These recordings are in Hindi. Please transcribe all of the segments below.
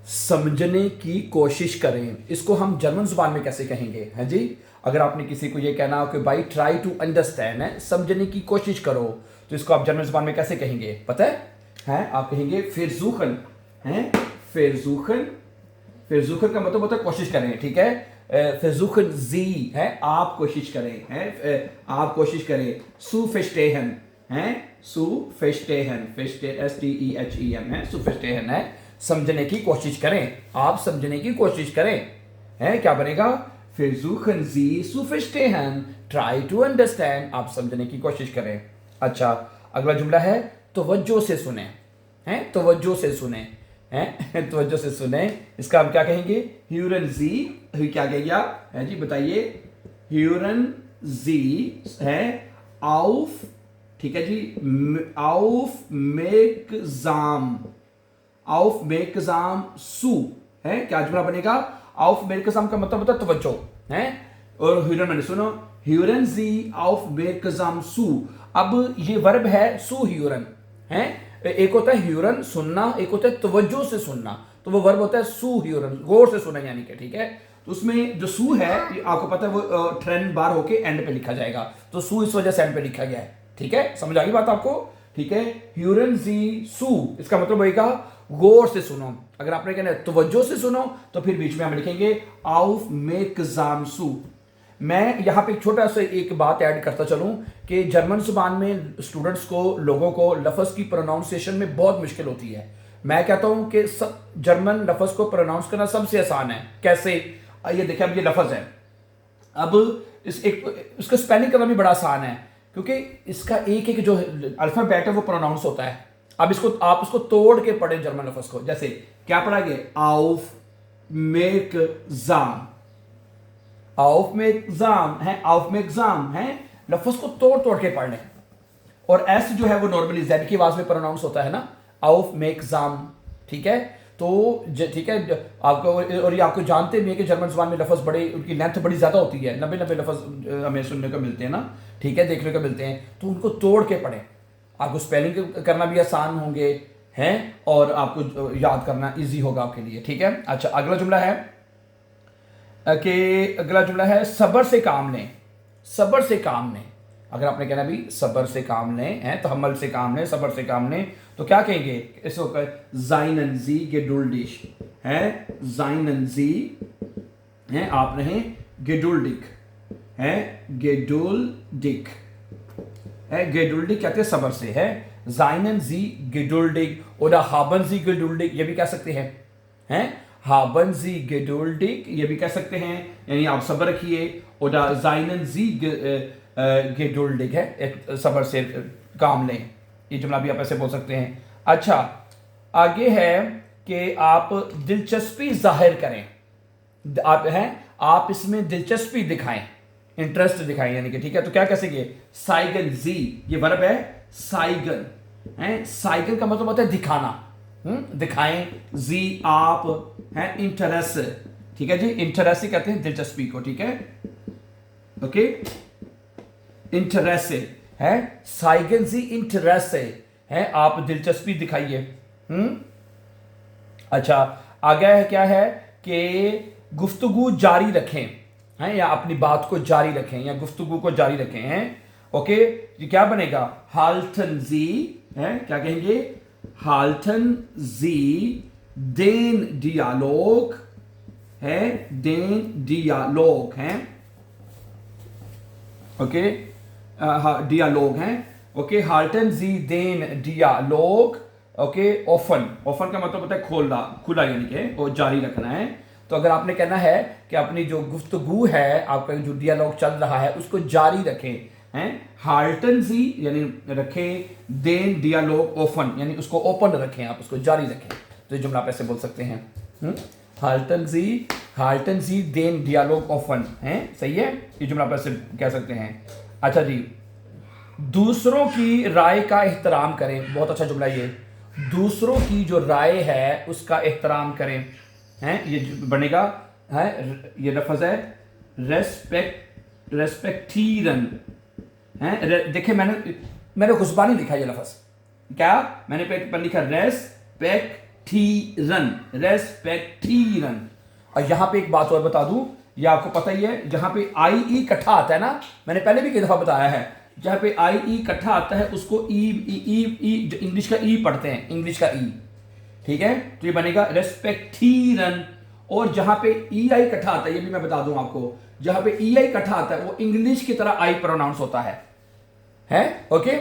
समझने की कोशिश करें, इसको हम जर्मन जुबान में कैसे कहेंगे? हैं जी, अगर आपने किसी को ये कहना हो कि भाई ट्राई टू अंडरस्टैंड है, समझने की कोशिश करो, तो इसको आप जर्मन जुबान में कैसे कहेंगे पता है? आप कहेंगे फिरजूखन। हैं, फिरजूखन, फिरजूखन का मतलब होता है कोशिश करें, ठीक है? फिरजूखन जी है, आप कोशिश करें, हैं, आप कोशिश करें। सु फिस्टेहन हैं, सु फिस्टेहन, फिस्टे STEHEN है, सु फिस्टेहन है, समझने की कोशिश करें, आप समझने की कोशिश करें। है क्या बनेगा? फिरजूखन जी सु फिस्टेहन, ट्राई टू अंडरस्टैंड, आप समझने की कोशिश करें। अच्छा, अगला जुमला है तवज्जो से सुने। हैं, तवज्जो से सुने, हैं, तवज्जो से सुने, इसका हम क्या कहेंगे? ह्यूरन जी, क्या कहेंगे आप? है जी, बताइए। ह्यूरन जी है आउफ, ठीक है जी, आउफ मेकजाम, आउफ मेकजाम सू है, क्या जुमला बनेगा? आउफ मेकजाम का मतलब होता है तवज्जो है, और ह्यूरन मैंने सुनो, ह्यूरन जी आउफ मेकजाम सू। अब ये वर्ब है सू ह्यूरन है, एक होता है ह्यूरन सुनना, एक होता है तवज्जो से सुनना, तो वो वर्ब होता है सू ह्यूरन, गौर से सुना यानी कि, ठीक है? तो उसमें जो सू है आपको पता है वो ट्रेन बार होके एंड पे लिखा जाएगा, तो सू इस वजह से एंड पे लिखा गया है, ठीक है? समझ आ गई बात आपको? ठीक है, ह्यूरन जी सू, इसका मतलब होगा गौर से सुनो। अगर आपने कहना है तवज्जो से सुनो, तो फिर बीच में हम लिखेंगे आउफ मेकजाम सू। मैं यहां पे एक छोटा सा एक बात ऐड करता चलूं कि जर्मन जुबान में स्टूडेंट्स को, लोगों को लफ्ज़ की प्रोनाउंसिएशन में बहुत मुश्किल होती है। मैं कहता हूं कि जर्मन लफ्ज़ को प्रोनाउंस करना सबसे आसान है। कैसे? ये देखिए, अब ये लफ्ज़ है, अब इसका स्पेलिंग करना भी बड़ा आसान है, क्योंकि इसका एक एक जो अल्फाबेट है वो प्रोनाउंस होता है। अब इसको आप उसको तोड़ के पढ़े जर्मन लफ्ज़ को, जैसे क्या पढ़ाएंगे? आउफ मेकजाम, आउफ में एग्जाम है, आउफ में एग्जाम है, लफ्ज को तोड़ तोड़ के पढ़ लें। और एस जो है वो नॉर्मली जेड की आवाज में प्रोनाउंस होता है ना, आउफ में एग्जाम, ठीक है? तो ठीक है आपको, और ये आपको जानते भी है कि जर्मन जुबान में लफ्ज बड़े, उनकी लेंथ बड़ी ज्यादा होती है, 90 लफ्ज हमें सुनने को मिलते हैं ना, ठीक है, देखने को मिलते हैं, तो उनको तोड़ के पढ़ें, आपको स्पेलिंग करना भी आसान होंगे हैं, और आपको याद करना ईजी होगा आपके लिए, ठीक है? अच्छा, अगला जुमला है कि अगला जुमला है सब्र से काम लें, सब्र से काम लें। अगर आपने कहना भी सब्र से काम लें हैं, तो हमल से काम लें, सब्र से काम लें, तो क्या कहेंगे? इसको ज़ाइनन जी गेडुल्डिश है, ज़ाइनन जी है, आप नहीं गेडुल्डिक है, गेडुल्डिक है, गेडुल्डिक कहते हैं सब्र से है, ज़ाइनन जी गेडुल्डिक, और हाबन जी गेडुल्डिक ये भी कह सकते हैं, हाबन जी गेडुल्डिक ये भी कह सकते हैं, यानी आप सब्र रखिए, और ज़ाइनन जी गेडुल्डिक है, सब्र से काम लें, ये जुमला भी आप ऐसे बोल सकते हैं। अच्छा, आगे है कि आप दिलचस्पी जाहिर करें, आप हैं, आप इसमें दिलचस्पी दिखाएं, इंटरेस्ट दिखाएं, यानी कि, ठीक है? तो क्या कह सकेंगे? साइगन जी, ये वर्ब है साइगन है, साइगन का मतलब होता है दिखाना, दिखाएं, जी आप हैं, इंटरेस्ट, ठीक है जी, इंटरेस्ट ही कहते हैं दिलचस्पी को, ठीक है? ओके, इंटरेस्ट है, साइगन जी इंटरेस्ट है, आप दिलचस्पी दिखाइए। अच्छा, आगे है क्या है कि गुफ्तगू जारी रखें हैं, या अपनी बात को जारी रखें, या गुफ्तगू को जारी रखें हैं। ओके, ये क्या बनेगा? हाल्टन जी है, क्या कहेंगे? हाल्टन जी देन डियालोग है, देन डियालोग है, ओके, डियालोग है, ओके, हाल्टन जी देन डियालोग, ओके, ओफन, ओफन का मतलब होता है खोलना, खुला, यानी कि वो जारी रखना है। तो अगर आपने कहना है कि अपनी जो गुफ्तगू है, आपका जो डियालॉग चल रहा है, उसको जारी रखें हैं, हाल्टन जी यानी रखें, देन डियालॉग ओपन यानी उसको ओपन रखें, आप उसको जारी रखें, तो ये जुमला आप ऐसे बोल सकते हैं, हाल्टन जी देन डियालॉग ओपन है, सही है? ये जुमला आप ऐसे कह सकते हैं। अच्छा जी, दूसरों की राय का एहतराम करें, बहुत अच्छा जुमला ये, दूसरों की जो राय है उसका एहतराम करें हैं, ये बनेगा है, ये लफ्ज़ है रेस्पेक्टीरन है, देखिए मैंने खुशबानी लिखा ये लफ्ज़, क्या मैंने पे पर लिखा? रेस्पेक्ट रेस्पेक्टीरन। और यहां पे एक बात और बता दूं, ये आपको पता ही है, जहां पे आई ई इकट्ठा आता है ना, मैंने पहले भी कई दफा बताया है, जहां पे आई ई इकट्ठा आता है उसको ई इंग्लिश का ई पढ़ते हैं, इंग्लिश का ई, ठीक है। तो ये बनेगा रेस्पेक्टीरन। और जहां पे ई आई इकट्ठा आता है, ये भी मैं बता दूं आपको, जहां पे ई आई इकट्ठा आता है वो इंग्लिश की तरह आई प्रोनाउंस होता है ओके।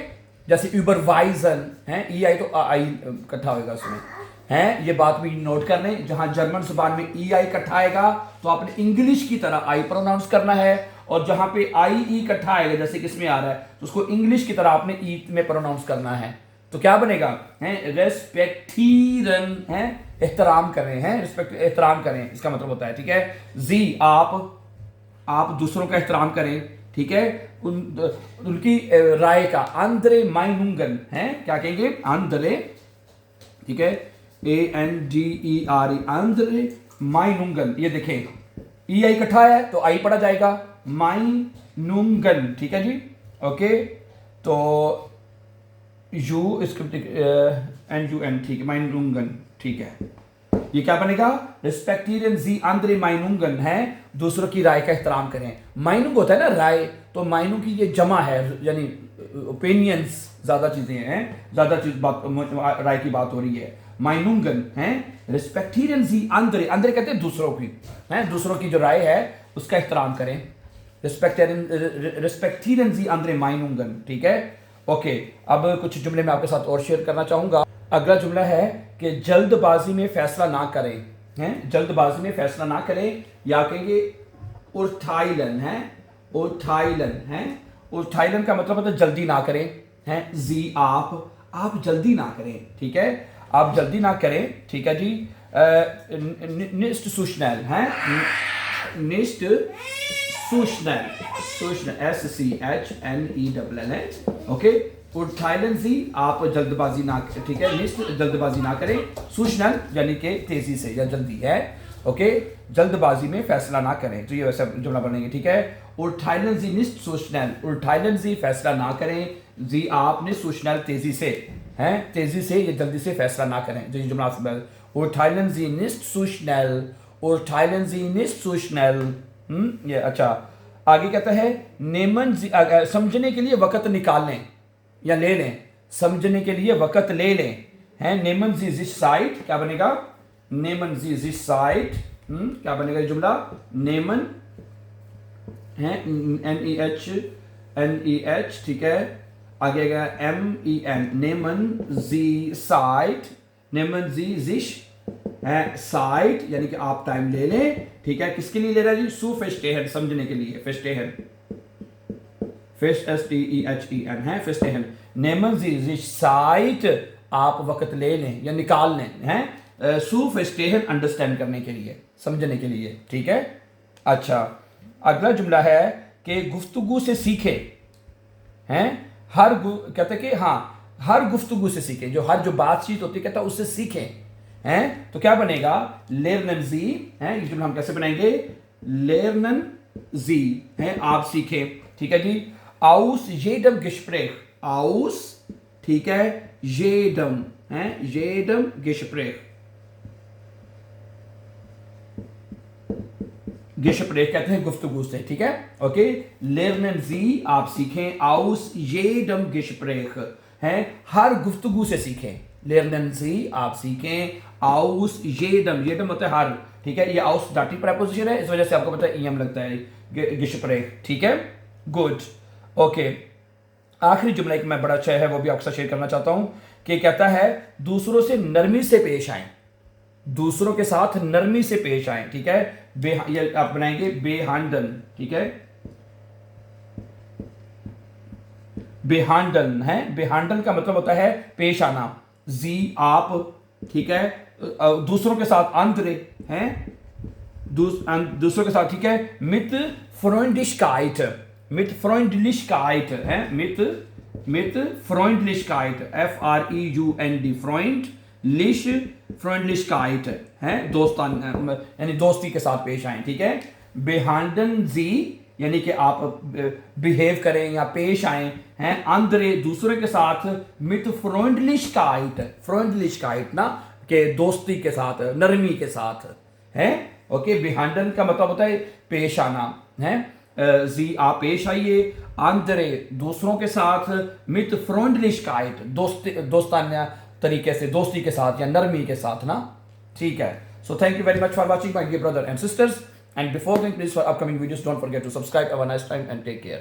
जैसे यूबरवाइजन है, ई आई तो आई इकट्ठा होगा उसमें, है। ये बात भी नोट कर लें, जहां जर्मन जुबान में ई आई इकट्ठा आएगा तो आपने इंग्लिश की तरह आई प्रोनाउंस करना है, और जहां पे आई ई इकट्ठा आएगा जैसे किसमें आ रहा है तो उसको इंग्लिश की तरह आपने ई में प्रोनाउंस करना है। तो क्या बनेगा, है रेस्पेक्टीरन, है एहतराम करें, है रिस्पेक्ट एहतराम करें, इसका मतलब होता है, ठीक है। जी आप दूसरों का एहतराम करें, ठीक है। उनकी राय का, आंद्रे माइनुंगन, है क्या कहेंगे, आंद्रे, ठीक है, ANDERE, आंद्रे माइनुंगन। ये देखें ई आई इकट्ठा है तो आई पढ़ा जाएगा, माइनुंगन, ठीक है जी, ओके। तो यू NUN, ठीक है, माइनुंगन, ठीक है। ये क्या बनेगा, रिस्पेक्टीरियन जी आंद्रे माइनुंगन, है दूसरों की राय का एहतराम करें। माइनुंग होता है ना राय, तो माइनुंग की ये जमा है, यानी ओपिनियंस, ज्यादा चीजें हैं, ज्यादा चीज बात, राय की बात हो रही है। माइनुंगन, है रिस्पेक्टीरियन जी आंद्रे, आंद्रे कहते हैं दूसरों की, है दूसरों की जो राय है उसका एहतराम करें। रिस्पेक्टीरियन जी आंद्रे माइनुंगन, ठीक है, ओके। अब कुछ जुमले मैं आपके साथ और शेयर करना चाहूंगा। अगला जुमला है कि जल्दबाजी में फैसला ना करें, हैं जल्दबाजी में फैसला ना करें, या कहेंगे उर्ठाइलन, है उर्ठाइलन, है उर्ठाइलन का मतलब होता है जल्दी ना करें, हैं जी आप जल्दी ना करें, ठीक है, आप जल्दी ना करें, ठीक है जी। निस्ट सुशनल, है निस्ट सुशनल, सुशनल SCHNELL, ओके। उर्ठाइलन जी आप जल्दबाजी ना, ठीक है, निस्ट जल्दबाजी ना करें, सूचनल यानी कि तेजी से या जल्दी, है ओके। जल्दबाजी में फैसला ना करें, तो ये वैसा जुमला बनेंगे, ठीक है। उर्ठाइलन जी निस्ट सूचनल, उर्ठाइलन जी फैसला ना करें, जी आपने सूचनल तेजी से, हैं तेजी से या जल्दी से फैसला ना करें, जो ये जुमला उर्ठाइलन जी निस्ट सूचनल, उर्ठाइलन जी निस्ट सूचनल, ये अच्छा। आगे कहता है नेमन जी, समझने के लिए वक्त निकाल लें या ले लें, समझने के लिए वक्त ले लें, हैं नेमन जी जिस साइट, क्या बनेगा, नेमन जी जिस साइट, क्या बनेगा ये जुमला, नेमन, है NEH, ठीक है। आगे गया MEN, नेमन जी साइट, नेमन जी जिश, है साइट यानी कि आप टाइम ले लें, ठीक है। किसके लिए ले रहा है जी, सु फेस्टेहन, समझने के लिए, फेस्टेहन, FESTEHEN, है फेस्टेहन, नेमन जी जिश साइट आप वक्त ले लें या निकाल लें, हैं सु फेस्टेहन अंडरस्टैंड करने के लिए, समझने के लिए, ठीक है। अच्छा, अगला जुमला है कि गुफ्तगू से सीखे, हैं कहते कि हाँ हर गुफ्तगू से सीखें, जो बातचीत होती है कहता है उससे सीखें, हैं तो क्या बनेगा, लेरनन जी, हैं ये जुमला हम कैसे बनाएंगे, लेरनन जी, हैं आप सीखें, ठीक है जी। आउस येडम गिस्प्रेख, आउस, ठीक है, येडम, हैं येडम गिस्प्रेख, गिस्प्रेख कहते हैं गुफ्तगू से, ठीक है, ओके। लेरनन जी आप सीखें, आउस येडम गिस्प्रेख, हैं हर गुफ्तगू से सीखें, लेरनन जी आप सीखें, आउस येडम, येडम होता है हर, ठीक है। ये आउस डाटी प्रेपोजिशन है, इस वजह से आपको पता है ईएम लगता है, गिस्प्रेख, ठीक है, गुड, ओके। आखिरी जुमला एक मैं बड़ा अच्छा है वो भी आपके साथ शेयर करना चाहता हूं कि कहता है दूसरों से नरमी से पेश आए, दूसरों के साथ नरमी से पेश आए, ठीक है। ये आप बनाएंगे बेहांडन, ठीक है, बेहांडन, है बेहांडन का मतलब होता है पेश आना, जी आप, ठीक है, दूसरों के साथ अंतरे, हैं दूसरों के साथ, ठीक है, मित फ्रोइंडिशकाइट, मित फ्रोइंडलिशकाइट, है मित फ्रोइंडलिशकाइट, FREUND, फ्रोइंड लिश, फ्रोइंडलिशकाइट, है दोस्तान यानी दोस्ती के साथ पेश आए, ठीक है। बेहांडन जी यानी कि आप बिहेव करें या पेश आए, हैं अंदरे दूसरे के साथ, मित फ्रोइंडलिशकाइट, फ्रोइंडलिशकाइट ना कि दोस्ती के साथ, नरमी के साथ है। ओके, behandeln का मतलब होता है पेश आना है। जी आप पेश आइए, अंदरे दूसरों के साथ, मित फ्रेंडलिशकाइट दोस्ताना तरीके से, दोस्ती के साथ या नरमी के साथ ना, ठीक है। So thank you very much for watching my dear brother and sisters, and before going please for upcoming videos don't forget to subscribe. Have a nice time and take care.